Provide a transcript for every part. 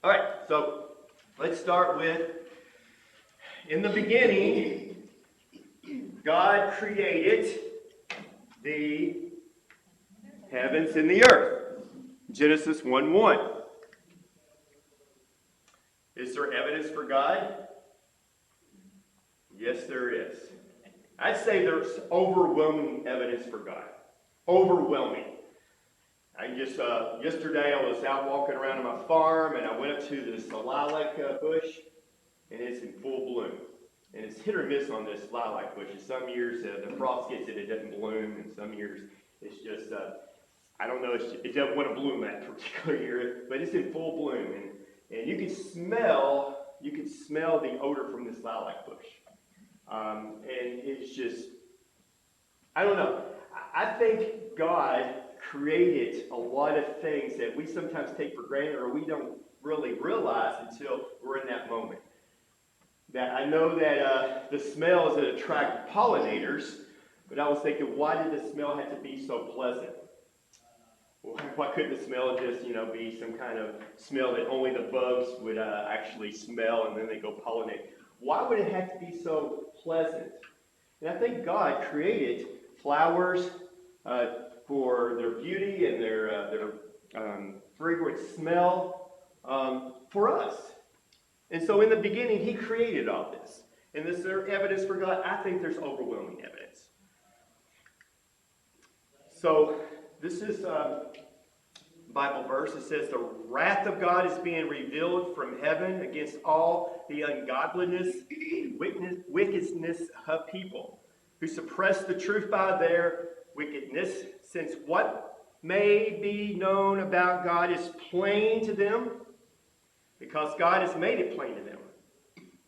All right, so let's start with, in the beginning, God created the heavens and the earth. Genesis 1:1. Is there evidence for God? Yes, there is. I'd say there's overwhelming evidence for God. Overwhelming. I just, yesterday I was out walking around on my farm and I went up to this lilac bush and it's in full bloom. And it's hit or miss on this lilac bush. Some years the frost gets it, it doesn't bloom, and some years it's just, I don't know, it doesn't want to bloom that particular year, but it's in full bloom. And you can smell the odor from this lilac bush. And it's just, I don't know. I think God created a lot of things that we sometimes take for granted or we don't really realize until we're in that moment. That I know that the smells that attract pollinators, but I was thinking, why did the smell have to be so pleasant? Why couldn't the smell just, be some kind of smell that only the bugs would actually smell and then they go pollinate? Why would it have to be so pleasant? And I think God created flowers for their beauty and their fragrant smell for us. And so in the beginning, he created all this. And is there evidence for God? I think there's overwhelming evidence. So this is a Bible verse. It says, the wrath of God is being revealed from heaven against all the ungodliness, wickedness of people who suppress the truth by their wickedness, since what may be known about God is plain to them, because God has made it plain to them.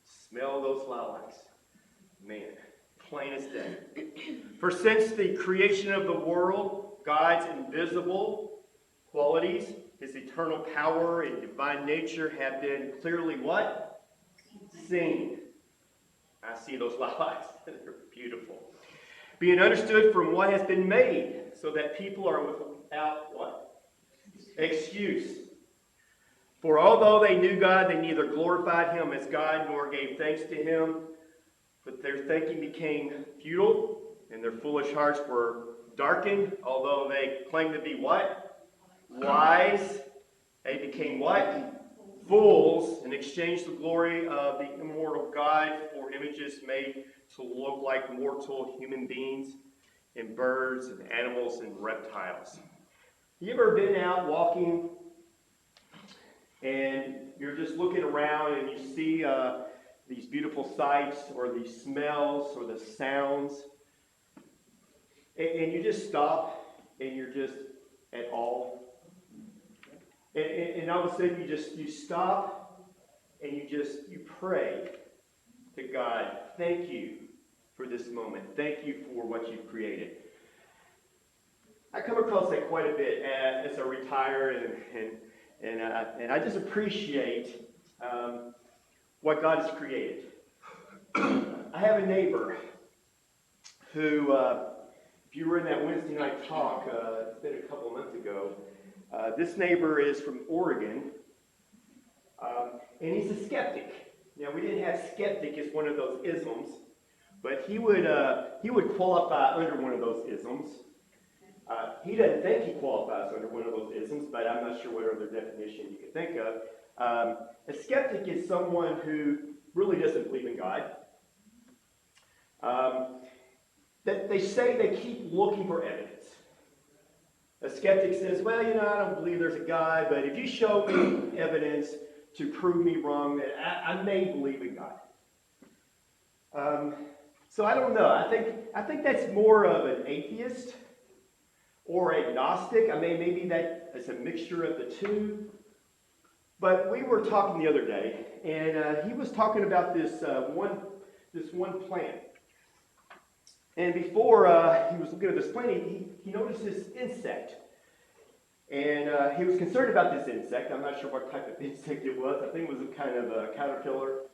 Smell those lilacs. Man, plain as day. For since the creation of the world, God's invisible qualities, his eternal power and divine nature have been clearly what? Seen. I see those lilacs. They're beautiful. Being understood from what has been made, so that people are without what? Excuse. For although they knew God, they neither glorified him as God nor gave thanks to him, but their thinking became futile, and their foolish hearts were darkened. Although they claimed to be what? Wise. They became what? Fools, and exchanged the glory of the immortal God for images made to look like mortal human beings and birds and animals and reptiles. You ever been out walking and you're just looking around and you see these beautiful sights or these smells or the sounds, and you just stop and you're just at awe? And all of a sudden you stop and you pray to God, thank you for this moment. Thank you for what you've created. I come across that quite a bit as I retire, and I just appreciate what God has created. I have a neighbor who, if you were in that Wednesday night talk, it's been a couple of months ago, this neighbor is from Oregon, and he's a skeptic. Now, we didn't have skeptic as one of those isms, but he would qualify under one of those isms. He doesn't think he qualifies under one of those isms, but I'm not sure what other definition you could think of. A skeptic is someone who really doesn't believe in God. That they say they keep looking for evidence. A skeptic says, well, I don't believe there's a God, but if you show me evidence to prove me wrong, that I may believe in God. So I don't know. I think that's more of an atheist or agnostic. I mean, maybe that is a mixture of the two. But we were talking the other day, and he was talking about this one plant. And before he was looking at this plant, he noticed this insect. And he was concerned about this insect. I'm not sure what type of insect it was. I think it was a kind of a caterpillar.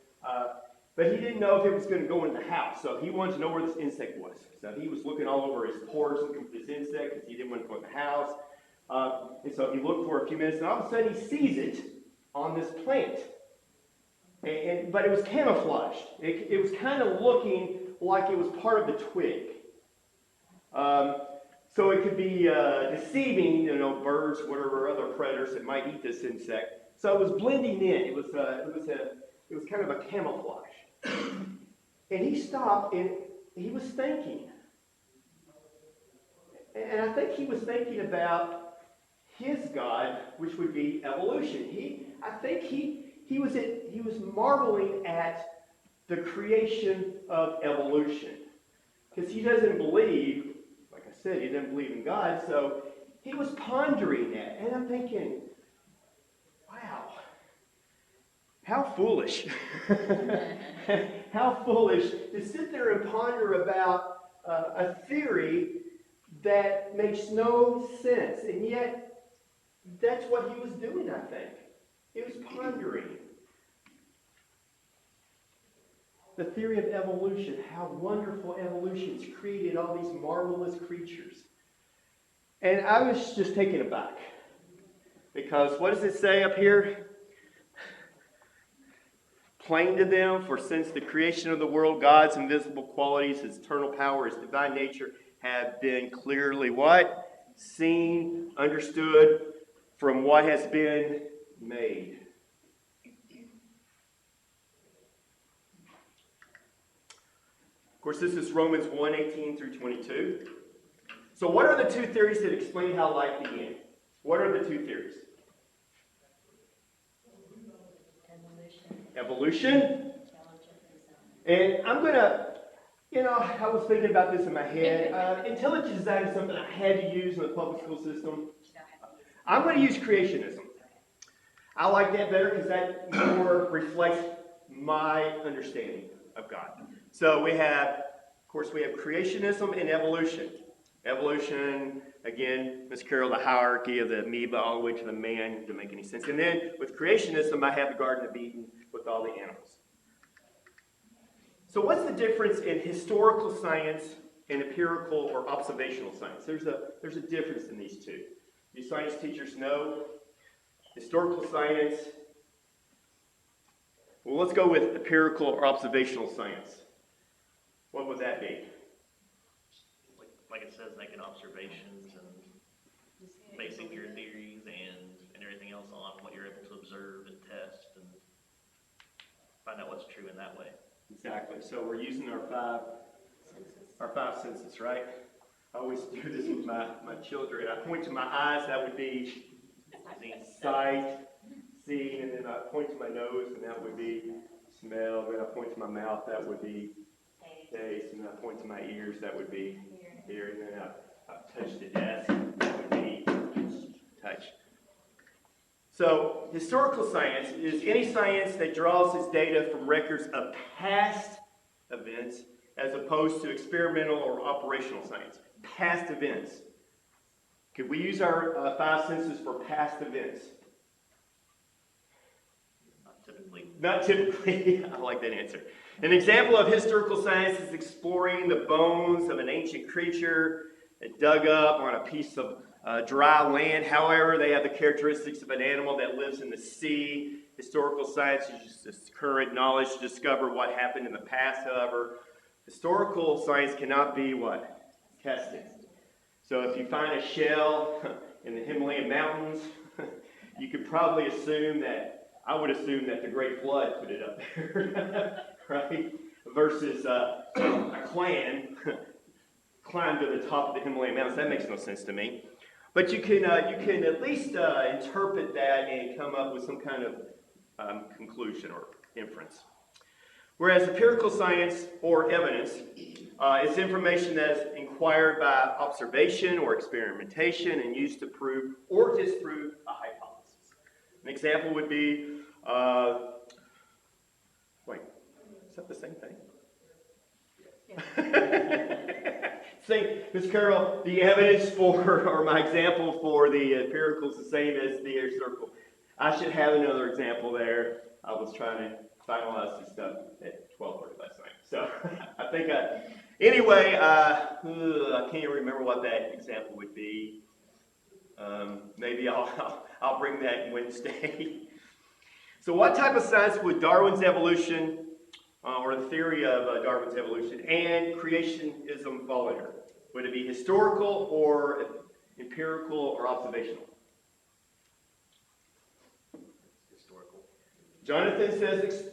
But he didn't know if it was going to go in the house. So he wanted to know where this insect was. So he was looking all over his porch looking for this insect because he didn't want to go in the house. And so he looked for a few minutes, and all of a sudden he sees it. on this plant. But it was camouflaged. It was kind of looking like it was part of the twig. So it could be deceiving, birds, whatever other predators that might eat this insect. So it was blending in. It was kind of a camouflage. And he stopped and he was thinking. And I think he was thinking about his God, which would be evolution. I think he was marveling at the creation of evolution. Because he doesn't believe, like I said, he doesn't believe in God, so he was pondering that. And I'm thinking, wow, how foolish. How foolish to sit there and ponder about a theory that makes no sense. And yet, that's what he was doing, I think. He was pondering. The theory of evolution, how wonderful evolution's created all these marvelous creatures. And I was just taken aback. Because what does it say up here? Plain to them, for since the creation of the world, God's invisible qualities, his eternal power, his divine nature, have been clearly what? Seen, understood from what has been made. Of course, this is Romans 1:18 through 22. So what are the two theories that explain how life began? What are the two theories? Evolution. And I'm going to, I was thinking about this in my head. Intelligent design is something I had to use in the public school system. I'm going to use creationism. I like that better because that more reflects my understanding of God. So we have creationism and evolution. Evolution, again, Ms. Carroll, the hierarchy of the amoeba all the way to the man, doesn't make any sense. And then with creationism, I have the Garden of Eden with all the animals. So what's the difference in historical science and empirical or observational science? There's a difference in these two. You science teachers know historical science. Well, let's go with empirical or observational science. What would that be? Like it says, making observations and basing your theories and everything else on what you're able to observe and test and find out what's true in that way. Exactly. So we're using our five senses, right? I always do this with my children. I point to my eyes, that would be sight, seeing, and then I point to my nose, and that would be smell. Then I point to my mouth, that would be taste, and then I point to my ears, that would be hearing. And then I touch the desk, that would be touch. So historical science is any science that draws its data from records of past events as opposed to experimental or operational science. Past events. Could we use our five senses for past events? Not typically. Not typically. I like that answer. An example of historical science is exploring the bones of an ancient creature dug up on a piece of dry land. However, they have the characteristics of an animal that lives in the sea. Historical science is just current knowledge to discover what happened in the past. However, historical science cannot be what? Tested. So if you find a shell in the Himalayan mountains, you could probably I would assume that the Great Flood put it up there, right? Versus a clan climbed to the top of the Himalayan mountains. That makes no sense to me. But you can at least interpret that and come up with some kind of conclusion or inference. Whereas empirical science or evidence is information that is inquired by observation or experimentation and used to prove or disprove a hypothesis. An example would be, is that the same thing? Ms. Carroll, the evidence or my example for the empirical is the same as the historical. I should have another example there. I was trying to finalize this stuff at 12:30 last night. So I think anyway, I can't remember what that example would be. Maybe I'll bring that Wednesday. So what type of science would Darwin's evolution, or the theory of Darwin's evolution, and creationism fall under? Would it be historical or empirical or observational? Historical. Jonathan says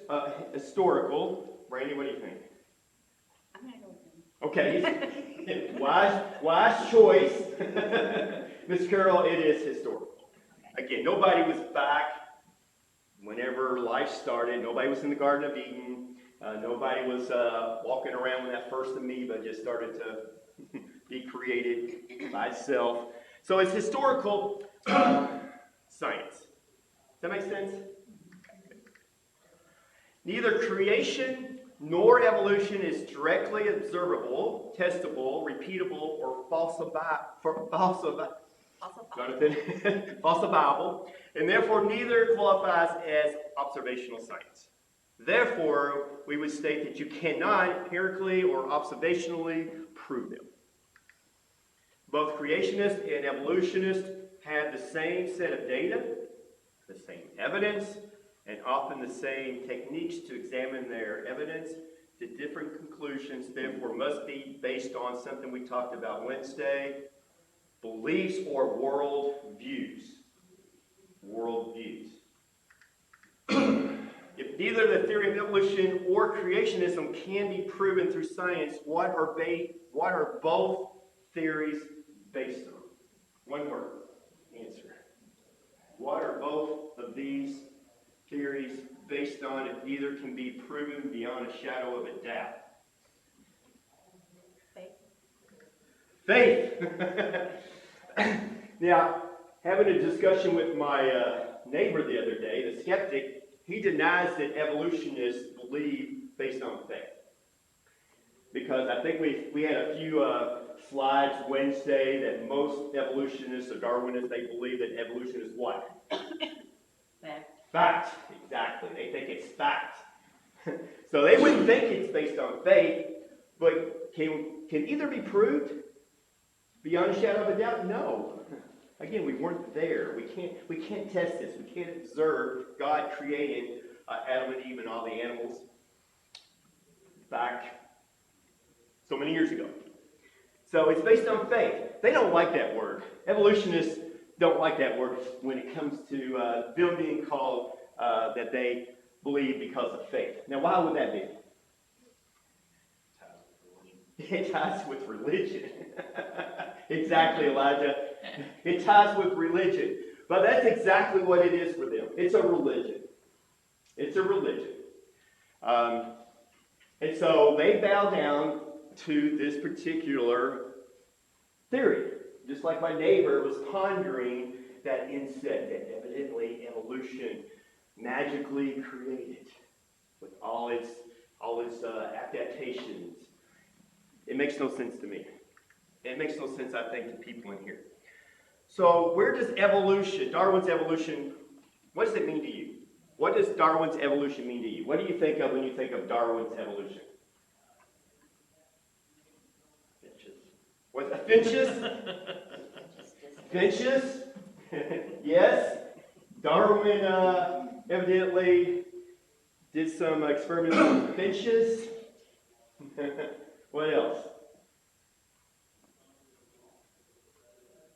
historical. Brandy, what do you think? I'm gonna go with him. Okay, wise choice. Miss Carroll, it is historical. Again, nobody was back whenever life started. Nobody was in the Garden of Eden. Nobody was walking around when that first amoeba just started to be created by itself. So it's historical science. Does that make sense? Neither creation nor evolution is directly observable, testable, repeatable, or falsifiable, and therefore neither qualifies as observational science. Therefore, we would state that you cannot empirically or observationally prove them. Both creationists and evolutionists have the same set of data, the same evidence, and often the same techniques to examine their evidence. The different conclusions, therefore, must be based on something we talked about Wednesday, beliefs or world views. World views. If neither the theory of evolution or creationism can be proven through science, what are both theories based on? One word, answer. What are both of these theories based on if neither can be proven beyond a shadow of a doubt? Faith. Now, having a discussion with my neighbor the other day, the skeptic, he denies that evolutionists believe based on faith. Because I think we had a few slides Wednesday that most evolutionists or Darwinists, they believe that evolution is what? Fact. Fact, exactly. They think it's fact. So they wouldn't think it's based on faith, but can either be proved beyond a shadow of a doubt? No. Again, we weren't there. We can't test this. We can't observe God creating Adam and Eve and all the animals back so many years ago. So it's based on faith. They don't like that word. Evolutionists don't like that word when it comes to them being called that they believe because of faith. Now, why would that be? It ties with religion. Exactly, Elijah. It ties with religion. But that's exactly what it is for them. It's a religion. It's a religion. And so they bow down to this particular theory. Just like my neighbor was pondering that insect that evidently evolution magically created with all its adaptations. It makes no sense to me. It makes no sense, I think, to people in here. So where does evolution, Darwin's evolution, what does it mean to you? What does Darwin's evolution mean to you? What do you think of when you think of Darwin's evolution? Finches. What, finches? Finches? Yes. Darwin evidently did some experiments on finches. What else?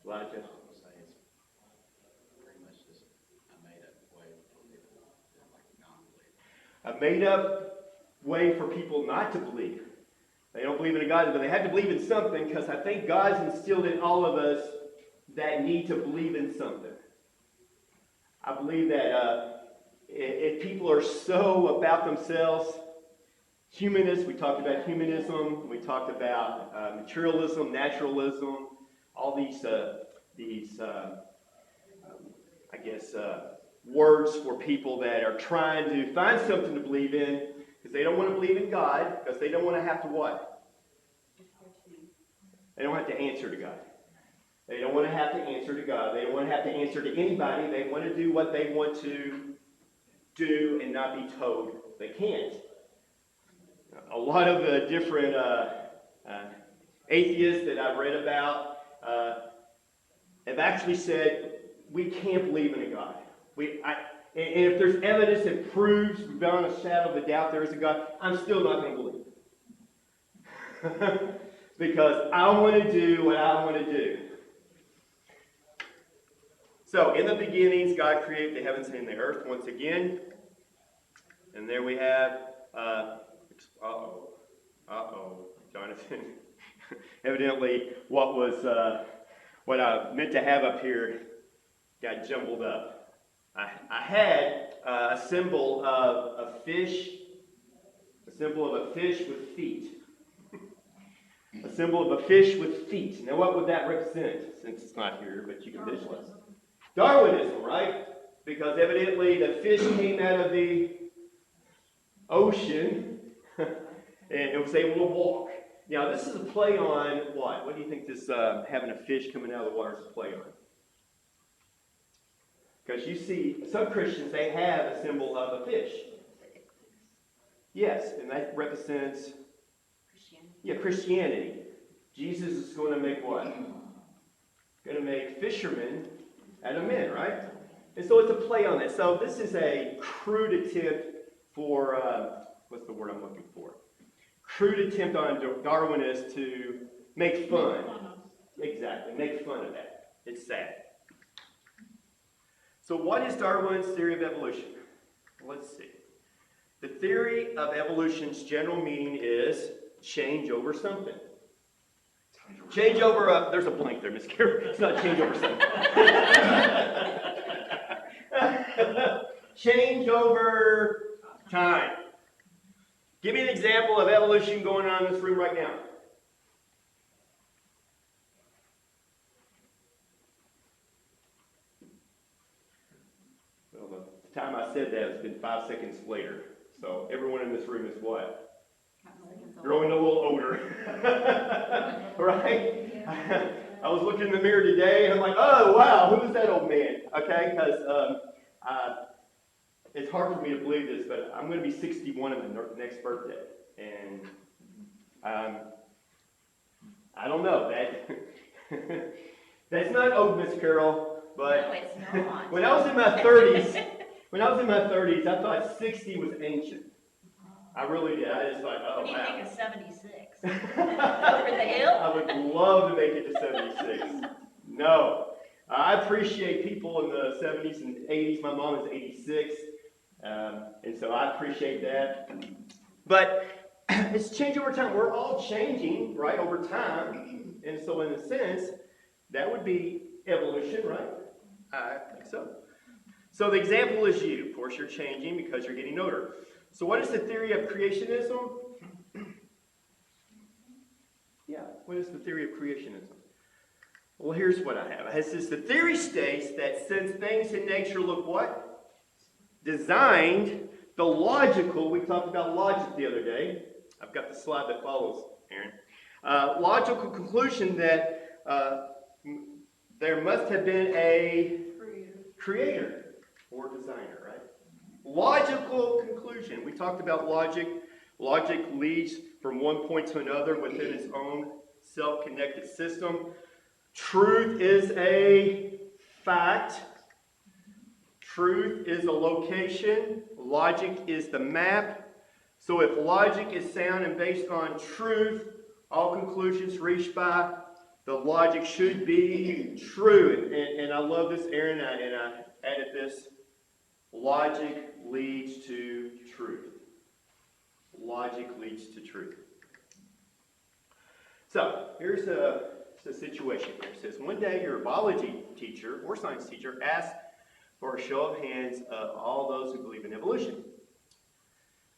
Elijah? A made-up way for people not to believe. They don't believe in a God, but they have to believe in something because I think God's instilled in all of us that need to believe in something. I believe that if people are so about themselves, humanists, we talked about humanism, we talked about materialism, naturalism, all these words for people that are trying to find something to believe in because they don't want to believe in God because they don't want to have to what? They don't have to answer to God. They don't want to have to answer to God. They don't want to have to answer to anybody. They want to do what they want to do and not be told they can't. A lot of the different atheists that I've read about have actually said, we can't believe in a God. And if there's evidence that proves beyond a shadow of a doubt there is a God, I'm still not going to believe it. Because I want to do what I want to do. So, in the beginnings, God created the heavens and the earth once again. And there we have, Jonathan. Evidently, what I meant to have up here got jumbled up. I had a symbol of a fish with feet. A symbol of a fish with feet. Now, what would that represent? Since it's not here, but you can visualize. Darwinism, right? Because evidently the fish came out of the ocean and it was able to walk. Now, this is a play on what? What do you think this having a fish coming out of the water is a play on? Because you see, some Christians, they have a symbol of a fish. Yes, and that represents Christianity. Jesus is going to make what? Going to make fishermen out of men, right? And so it's a play on this. So this is a crude attempt for, what's the word I'm looking for? Crude attempt on Darwinists to make fun. Exactly, make fun of that. It's sad. So what is Darwin's theory of evolution? Let's see. The theory of evolution's general meaning is change over something. Change over there's a blank there, Miss Carey. It's not change over something. Change over time. Give me an example of evolution going on in this room right now. Well, the time I said that has been 5 seconds later. So everyone in this room is what? Growing a little older. Right? I was looking in the mirror today and I'm like, oh, wow, who is that old man? Okay, because it's hard for me to believe this, but I'm going to be 61 on my next birthday. And I don't know. That's not old, Miss Carol, but No, it's not. when I was in my 30s, I thought 60 was ancient. I really did. I just thought, oh, What do you wow. think of 76? Over the hill? I would love to make it to 76. No. I appreciate people in the 70s and 80s. My mom is 86. And so I appreciate that. But it's changed over time. We're all changing, right, over time. And so in a sense, that would be evolution, right? I think so. So the example is you. Of course, you're changing because you're getting older. So what is the theory of creationism? Yeah, what is the theory of creationism? Well, here's what I have. It says the theory states that since things in nature look what? Designed, the logical, we talked about logic the other day. I've got the slide that follows, Aaron. Logical conclusion that there must have been a creator or designer, right? Logical conclusion. We talked about logic. Logic leads from one point to another within its own self-connected system. Truth is a fact. Truth is a location. Logic is the map. So if logic is sound and based on truth, all conclusions reached by the logic should be true. And I love this, Aaron, and I added this. Logic leads to truth. Logic leads to truth. So, here's a situation here. It says, one day your biology teacher or science teacher asked for a show of hands of all those who believe in evolution.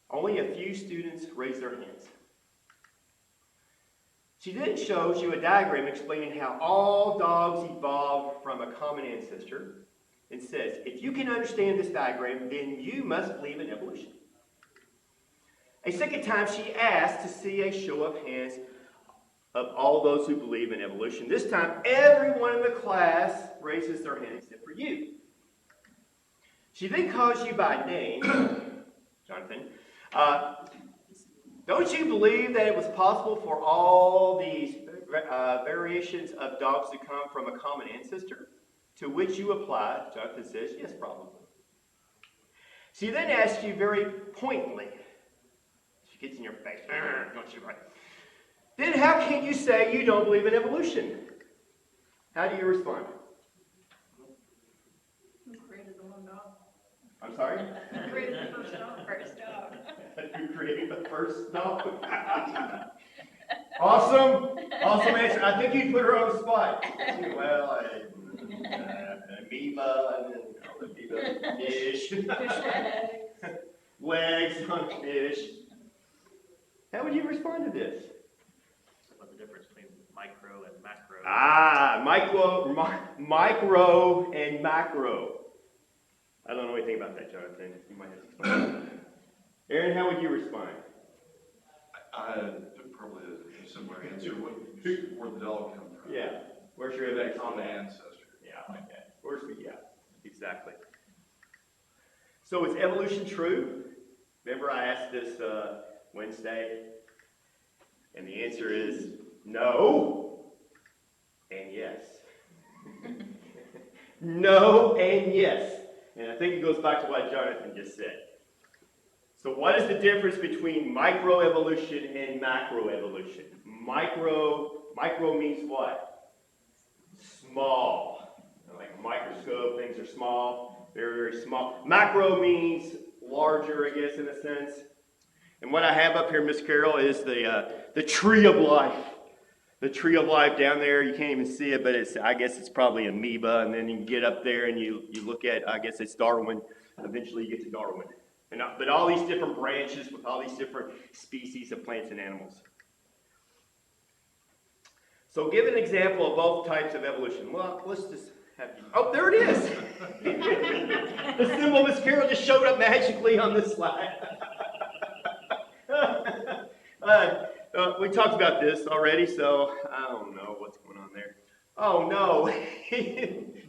Only a few students raised their hands. She then shows you a diagram explaining how all dogs evolved from a common ancestor and says, if you can understand this diagram, then you must believe in evolution. A second time, she asked to see a show of hands of all those who believe in evolution. This time, everyone in the class raises their hand except for you. She then calls you by name, Jonathan. Don't you believe that it was possible for all these variations of dogs to come from a common ancestor? To which you apply, Jonathan says, yes, probably. She then asks you very pointedly, she gets in your face, don't she, right? Then how can you say you don't believe in evolution? How do you respond? Who created the one dog? I'm sorry? Who created the first dog? First dog. Who created the first dog? Awesome answer. I think you put her on the spot. Well, amoeba, and then amoeba, fish, legs on fish. How would you respond to this? What's the difference between micro and macro? Micro and macro. I don't know anything about that, Jonathan. You might have to explain. Aaron, how would you respond? Probably a similar answer. Where the dog come from? Yeah. Where's your That common ancestor. Yeah, like that. Yeah, exactly. So is evolution true? Remember I asked this Wednesday, and the answer is no and yes. No and yes. And I think it goes back to what Jonathan just said. So what is the difference between microevolution and macroevolution? Micro means what? Small. Like a microscope, things are small, very, very small. Macro means larger, I guess, in a sense. And what I have up here, Miss Carol, is the tree of life. The tree of life down there, you can't even see it, but I guess it's probably amoeba, and then you can get up there and you look at, I guess it's Darwin. Eventually you get to Darwin. But all these different branches with all these different species of plants and animals. So give an example of both types of evolution. Well, let's just have you. Oh, there it is. The symbol, Miss Carol, just showed up magically on this slide. We talked about this already, so I don't know what's going on there. Oh, no.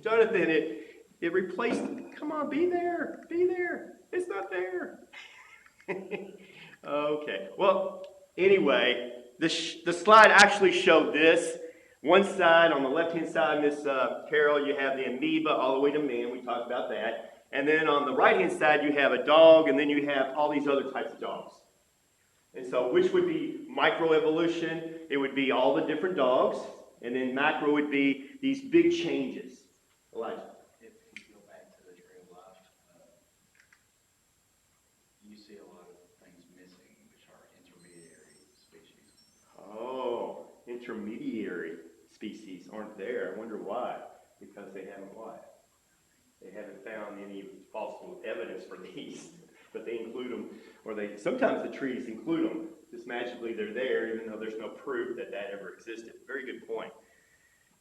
Jonathan, it replaced. Come on, be there. It's not there. Okay. Well, anyway, the slide actually showed this. One side, on the left-hand side, Miss Carol, you have the amoeba all the way to man. We talked about that. And then on the right-hand side, you have a dog, and then you have all these other types of dogs. And so which would be microevolution? It would be all the different dogs. And then macro would be these big changes. Elijah. If you go back to the tree of life, you see a lot of things missing, which are intermediary species. Oh, intermediary species aren't there. I wonder why. Because they haven't what? They haven't found any fossil evidence for these. But they include them, or sometimes the trees include them. Just magically they're there, even though there's no proof that ever existed. Very good point.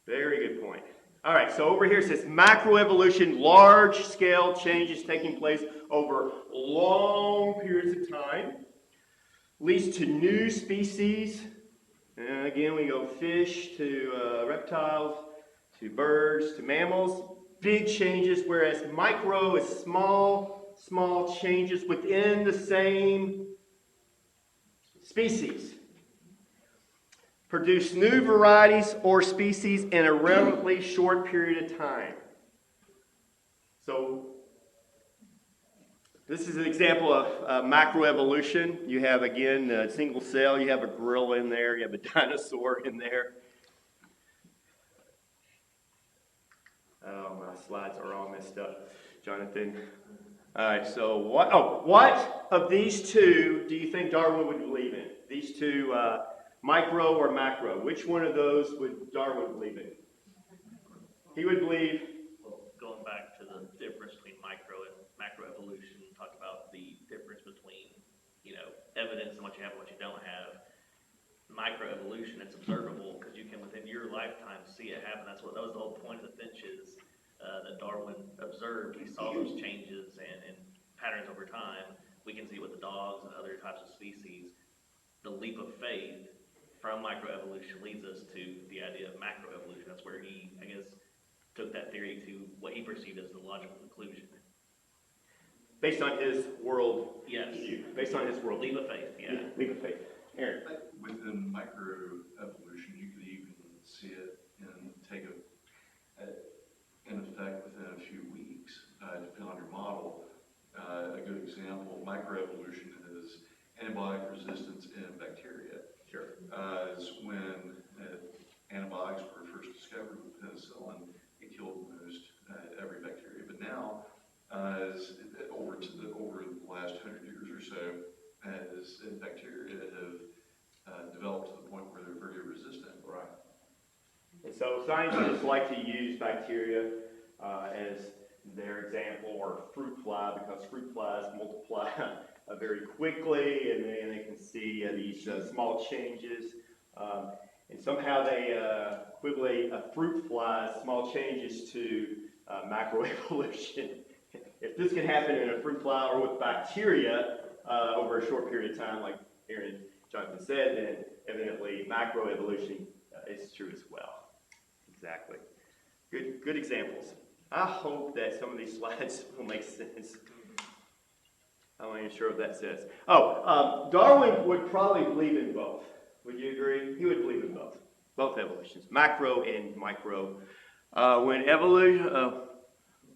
Very good point. All right, so over here it says macroevolution, large-scale changes taking place over long periods of time, leads to new species. And again, we go fish to reptiles, to birds, to mammals. Big changes, whereas micro is small changes within the same species. Produce new varieties or species in a relatively short period of time. So, this is an example of macroevolution. You have, again, a single cell. You have a gorilla in there. You have a dinosaur in there. Oh, my slides are all messed up, Jonathan. All right, so what of these two do you think Darwin would believe in? These two, micro or macro? Which one of those would Darwin believe in? He would believe. Well, going back to the difference between micro and macroevolution, talk about the difference between, evidence and what you have and what you don't have. Microevolution, it's observable because you can within your lifetime see it happen. That was the whole point of the finches that Darwin observed. He saw those changes and patterns over time. We can see with the dogs and other types of species. The leap of faith from microevolution leads us to the idea of macroevolution. That's where he, I guess, took that theory to what he perceived as the logical conclusion. Based on his world Yes. view. Based on his world Leap view. of faith, yeah. Leap of faith. Aaron. Within microevolution, you could even see it and take an effect within a few weeks, depending on your model. A good example, microevolution is antibiotic resistance in bacteria. Sure. Is when antibiotics were first discovered with penicillin, it killed most every bacteria. But now, over the last 100 years or so, as bacteria have developed to the point where they're very resistant. Right. And so scientists like to use bacteria as their example, or fruit fly, because fruit flies multiply very quickly, and then they can see these small changes. And somehow they equate a fruit fly's small changes to macroevolution. If this can happen in a fruit fly or with bacteria over a short period of time, like Aaron and Jonathan said, then evidently macroevolution is true as well. Exactly. Good examples. I hope that some of these slides will make sense. I'm not even sure what that says. Darwin would probably believe in both. Would you agree? He would believe in both evolutions, macro and micro. When evolution,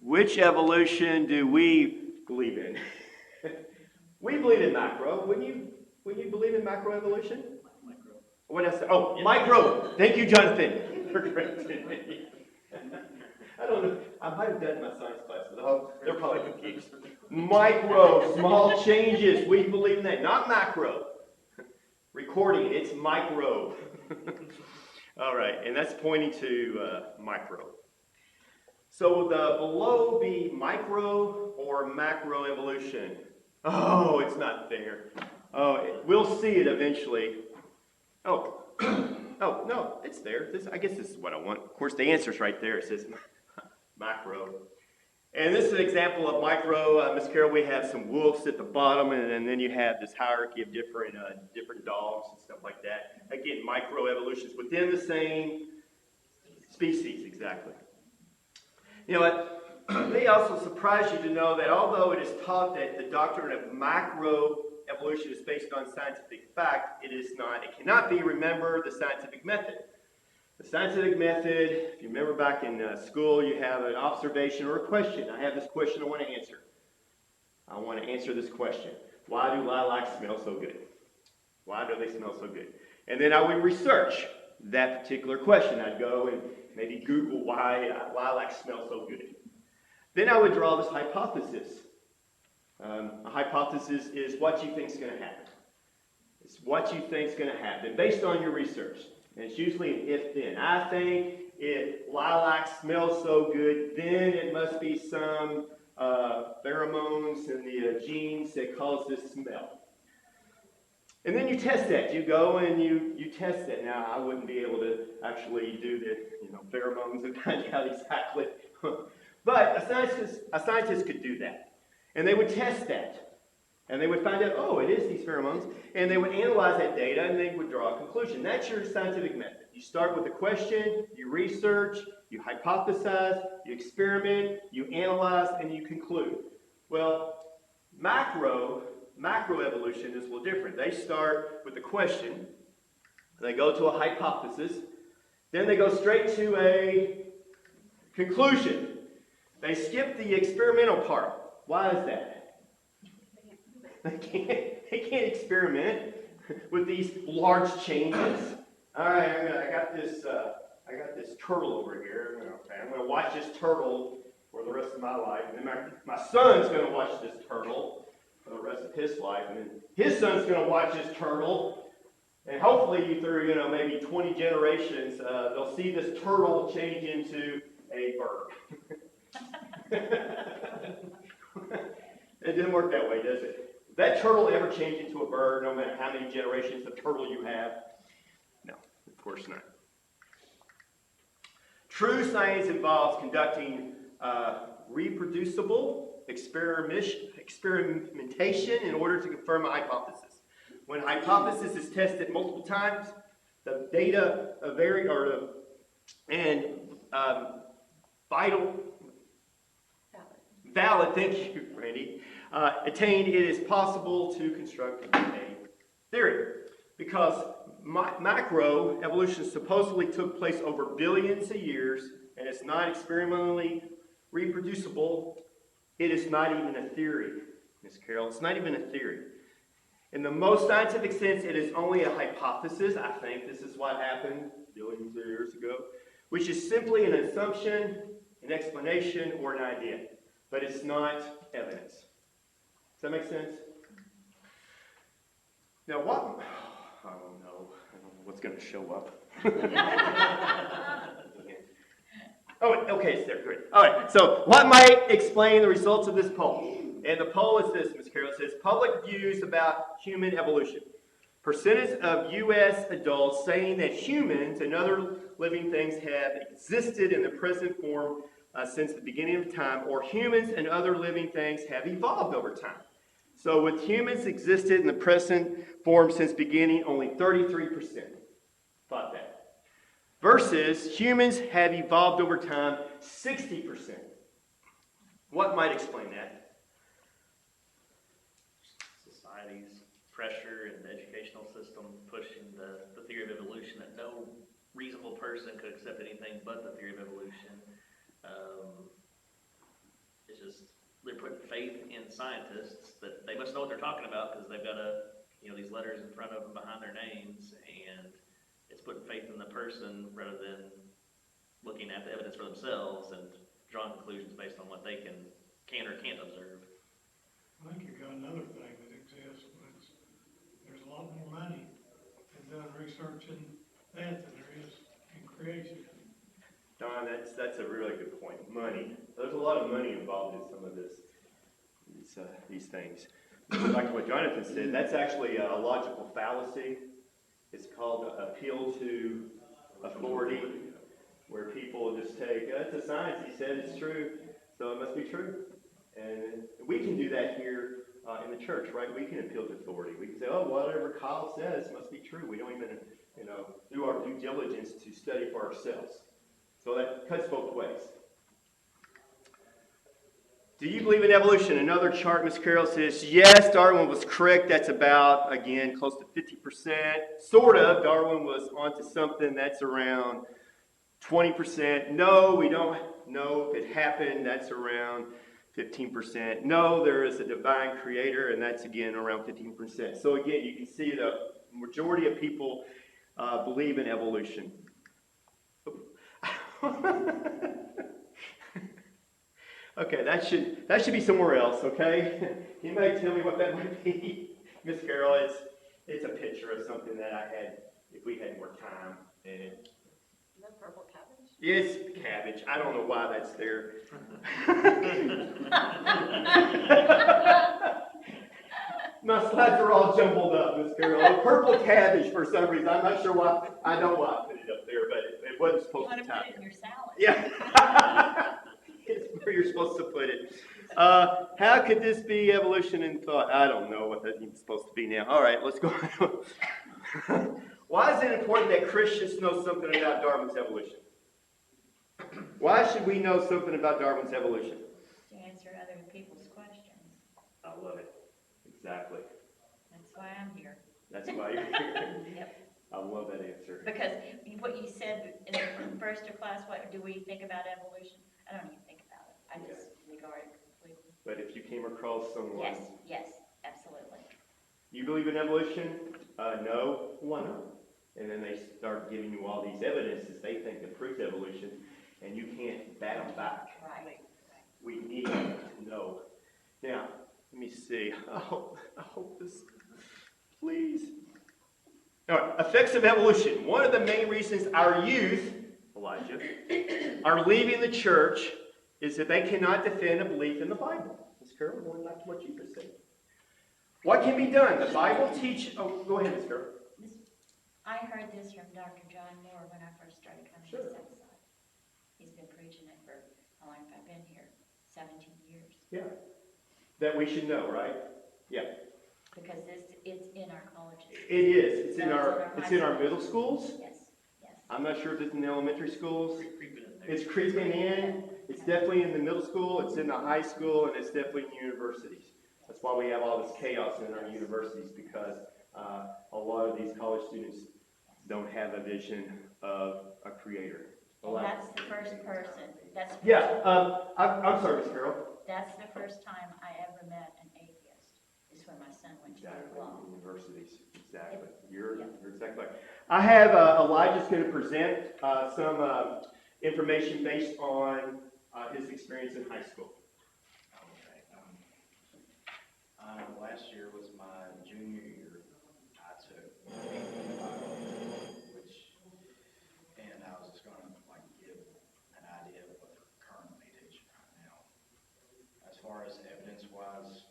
which evolution do we believe in? We believe in macro. Wouldn't you believe in macroevolution? Micro. What did I say? Oh, yeah. Micro. Thank you, Jonathan, for correcting me. I don't know. I might have done my science classes. They're probably confused. Micro, small changes. We believe in that. Not macro. Recording, it's micro. All right, and that's pointing to micro. So will the below be micro or macro evolution? Oh, it's not there. Oh, we'll see it eventually. Oh, no, it's there. I guess this is what I want. Of course, the answer's right there. It says macro. And this is an example of micro. Miss Carol, we have some wolves at the bottom, and then you have this hierarchy of different dogs and stuff like that. Again, microevolutions within the same species, exactly. You know what? It may also surprise you to know that although it is taught that the doctrine of macroevolution is based on scientific fact, it is not. It cannot be, remember, the scientific method. The scientific method, if you remember back in school, you have an observation or a question. I have this question I want to answer. I want to answer this question. Why do lilacs smell so good? Why do they smell so good? And then I would research that particular question. I'd go and maybe Google why lilacs smell so good. Then I would draw this hypothesis. A hypothesis is what you think is going to happen. It's what you think is going to happen based on your research. And it's usually an if-then. I think if lilacs smell so good, then it must be some pheromones in the genes that cause this smell. And then you test that. You go and you test it. Now, I wouldn't be able to actually do the pheromones and find out exactly. But a scientist could do that. And they would test that. And they would find out, oh, it is these pheromones. And they would analyze that data and they would draw a conclusion. That's your scientific method. You start with a question, you research, you hypothesize, you experiment, you analyze, and you conclude. Well, macroevolution is a little different. They start with a question, they go to a hypothesis, then they go straight to a conclusion. They skip the experimental part. Why is that? They can't experiment with these large changes. All right, I got this turtle over here. I'm going to watch this turtle for the rest of my life, and then my son's going to watch this turtle for the rest of his life, and then his son's going to watch this turtle, and hopefully through maybe 20 generations, they'll see this turtle change into a bird. It didn't work that way, does it? Did that turtle ever change into a bird, no matter how many generations of turtle you have? No, of course not. True science involves conducting reproducible experimentation in order to confirm a hypothesis. When a hypothesis is tested multiple times, the data vary valid, thank you, Randy, attained, it is possible to construct a theory. Because macroevolution supposedly took place over billions of years, and it's not experimentally reproducible, it is not even a theory. Miss Carol. It's not even a theory. In the most scientific sense, it is only a hypothesis. I think this is what happened billions of years ago, which is simply an assumption, an explanation, or an idea. But it's not evidence. Does that make sense? Now, what? I don't know. I don't know what's going to show up. Oh, okay, it's there. Great. All right. So, what might explain the results of this poll? And the poll is this, Ms. Carroll. It says, public views about human evolution. Percentage of U.S. adults saying that humans and other living things have existed in the present form since the beginning of time, or humans and other living things have evolved over time. So with humans existed in the present form since beginning, only 33% thought that. Versus humans have evolved over time, 60%. What might explain that? Society's pressure and the educational system pushing the theory of evolution that no reasonable person could accept anything but the theory of evolution. It's just, they're putting faith in scientists that they must know what they're talking about because they've got these letters in front of them behind their names, and it's putting faith in the person rather than looking at the evidence for themselves and drawing conclusions based on what they can or can't observe. I think you've got another thing that exists, but there's a lot more money and done researching that than there is in creation. Don, that's a really good point. Money. There's a lot of money involved in some of these things. Like what Jonathan said, that's actually a logical fallacy. It's called appeal to authority, where people just take, it's a science, he said it's true, so it must be true. And we can do that here in the church, right? We can appeal to authority. We can say, oh, whatever Kyle says must be true. We don't even, do our due diligence to study for ourselves. So that cuts both ways. Do you believe in evolution? Another chart, Ms. Carroll says, yes, Darwin was correct. That's about, again, close to 50%. Sort of. Darwin was onto something. That's around 20%. No, we don't know if it happened. That's around 15%. No, there is a divine creator, and that's, again, around 15%. So, again, you can see the majority of people believe in evolution. Okay, that should be somewhere else, okay? You may tell me what that might be. Miss Carroll, it's a picture of something that I had, if we had more time. And The purple cabbage? it's cabbage. I don't know why that's there. My slides are all jumbled up, Miss Carroll. Purple cabbage for some reason. I'm not sure why. I know why I put it up there, but it wasn't You supposed want to to tie. put it in your salad? Yeah. It's where you're supposed to put it. How could this be evolution in thought? I don't know what that's even supposed to be now. All right, let's go on. Why is it important that Christians know something about Darwin's evolution? Why should we know something about Darwin's evolution? To answer other people's questions. I love it. Exactly. That's why I'm here. That's why you're here. Yep. I love that answer. Because what you said in the first of class, what do we think about evolution? I don't even think about it. I just regard it completely. But if you came across someone, Yes, absolutely. you believe in evolution? No. Why not? And then they start giving you all these evidences they think that proves evolution, and you can't bat them back. Right. We need to know. Now, let me see. I hope this, please. All right, effects of evolution. One of the main reasons our youth, Elijah, are leaving the church is that they cannot defend a belief in the Bible. Ms. Carol, going back to what you just said. What can be done? The Bible teaches. Oh, go ahead, Ms. Carol. I heard this from Dr. John Moore when I first started coming to Southside. He's been preaching it for how long have I been here? 17 years. Yeah. That we should know, right? Yeah. Because it's in our colleges. It is. It's in No, our middle schools. Yes. I'm not sure if it's in the elementary schools. Creeping in there. It's creeping in. It's definitely in the middle school. It's in the high school, and it's definitely in universities. That's why we have all this chaos in our universities, because a lot of these college students don't have a vision of a creator. And that's the first person. Yeah. I'm sorry, Ms. Carroll. That's the first time I ever met an atheist. where my son went to Exactly, law. universities, exactly. You're Yeah. exactly right. I have, Elijah's going to present some information based on his experience in high school. Okay. Last year was my junior year. I took biology, and I was just gonna like give an idea of what they're currently teaching right now. As far as evidence-wise,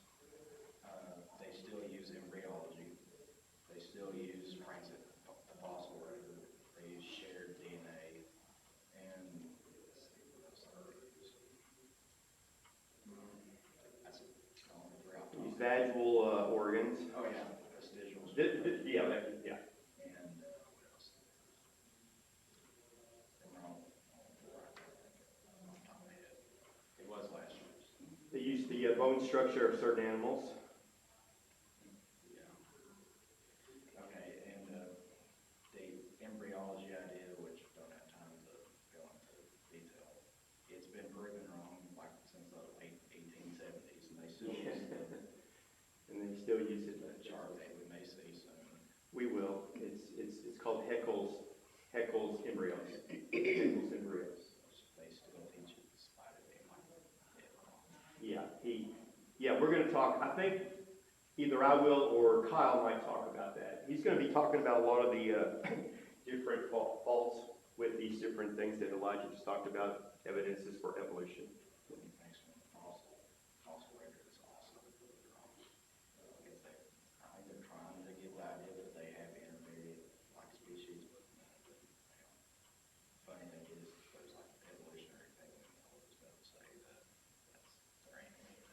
they still use embryology. They still use the fossil record. They use shared DNA, and let's see what else they use. That's the only three I've These taught. vaginal organs. Oh yeah, vestigial. Yeah. And what else? They were all four, I think, off the top of my head. It was last year's. They use the bone structure of certain animals. Yeah. Okay, and the embryology idea, which I don't have time to go into detail, it's been proven wrong like since the late 1870s, and they still use And they still use it. the chart that we may see soon. We will. It's called Haeckel's embryos. Haeckel's embryos. They still teach it despite it being like dead wrong. Yeah, we're going to talk. I think either I will or Kyle might talk about that. He's going to be talking about a lot of the different faults with these different things that Elijah just talked about, evidences for evolution. Next one, fossil record is also wrong. I think they're trying to get the idea that they have intermediate like species, but funny thing is there's like evolutionary paleontologists that would say that they're animated.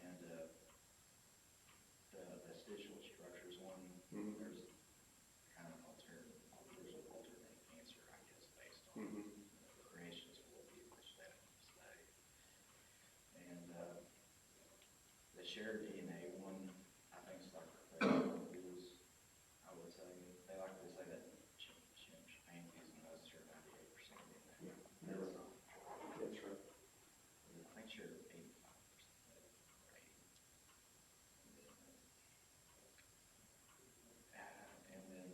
And the vestigial structures one, there's kind of alternate answer, I guess, based on creationist worldview, which they don't say. And the shared DNA one, I think it's like the is, I would say, they like to say that chimpanzees and us share 98% DNA. That's right. I think share 85%. And then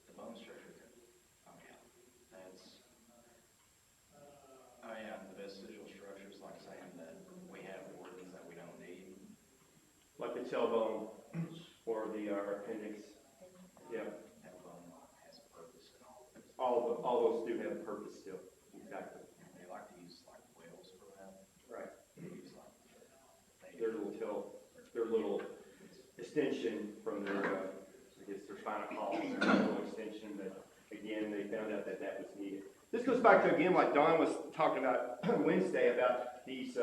the bone structure. Oh yeah, the vestigial structures, like saying that we have organs that we don't need. Like the tailbone or the appendix. Yeah. That bone has purpose and all of it. All those do have a purpose still. Exactly. They like to use like whales for that. Right. They use like Their little extension from their, I guess their spinal column, their little extension, but again, they found out that was needed. This goes back to, again, like Don was talking about Wednesday, about these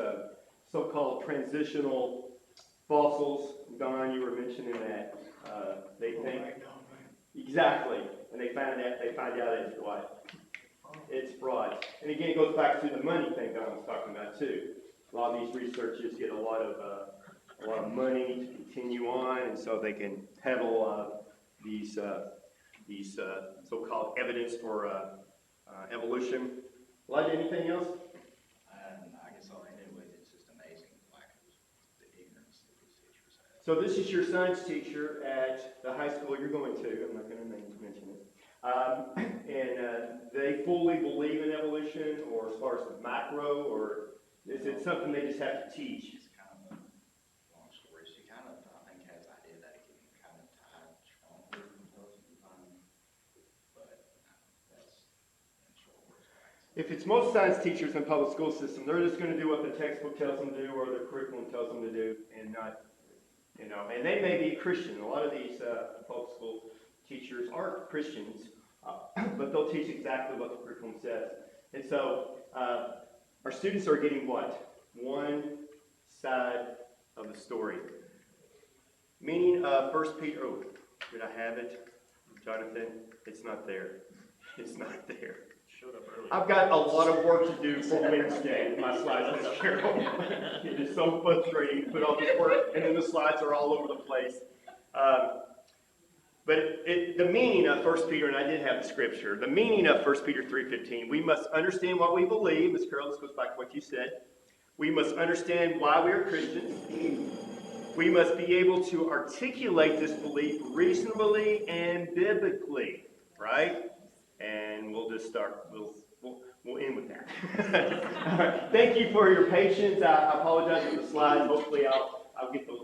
so-called transitional fossils. Don, you were mentioning that. They think, exactly, and they find out it's what? It's fraud. And again, it goes back to the money thing Don was talking about too. A lot of these researchers get a lot of money to continue on, and so they can peddle these so-called evidence for evolution. Elijah, anything else? I guess all I knew was it's just amazing, like the ignorance that these teachers have. So this is your science teacher at the high school you're going to. I'm not going to mention it. And they fully believe in evolution, or as far as the macro, or is it something they just have to teach? It's kind of a long story. She kind of, I think, has the idea that it can kind of tie strongly to intelligent design, but that's in short words. If it's most science teachers in public school system, they're just going to do what the textbook tells them to do or the curriculum tells them to do, and not, and they may be Christian. A lot of these public school teachers are Christians, but they'll teach exactly what the curriculum says. And so our students are getting what? One side of the story. Meaning 1 Peter, oh, did I have it? Jonathan, it's not there. It's not there. Showed up early. I've got a lot of work to do for Wednesday. My slides are terrible. It is so frustrating to put all this work, and then the slides are all over the place. But But the meaning of 1 Peter, and I did have the scripture, the meaning of 1 Peter 3:15, we must understand what we believe. Ms. Carol, this goes back to what you said. We must understand why we are Christians. We must be able to articulate this belief reasonably and biblically, right? And we'll just start, we'll end with that. All right. Thank you for your patience. I apologize for the slides. Hopefully I'll get the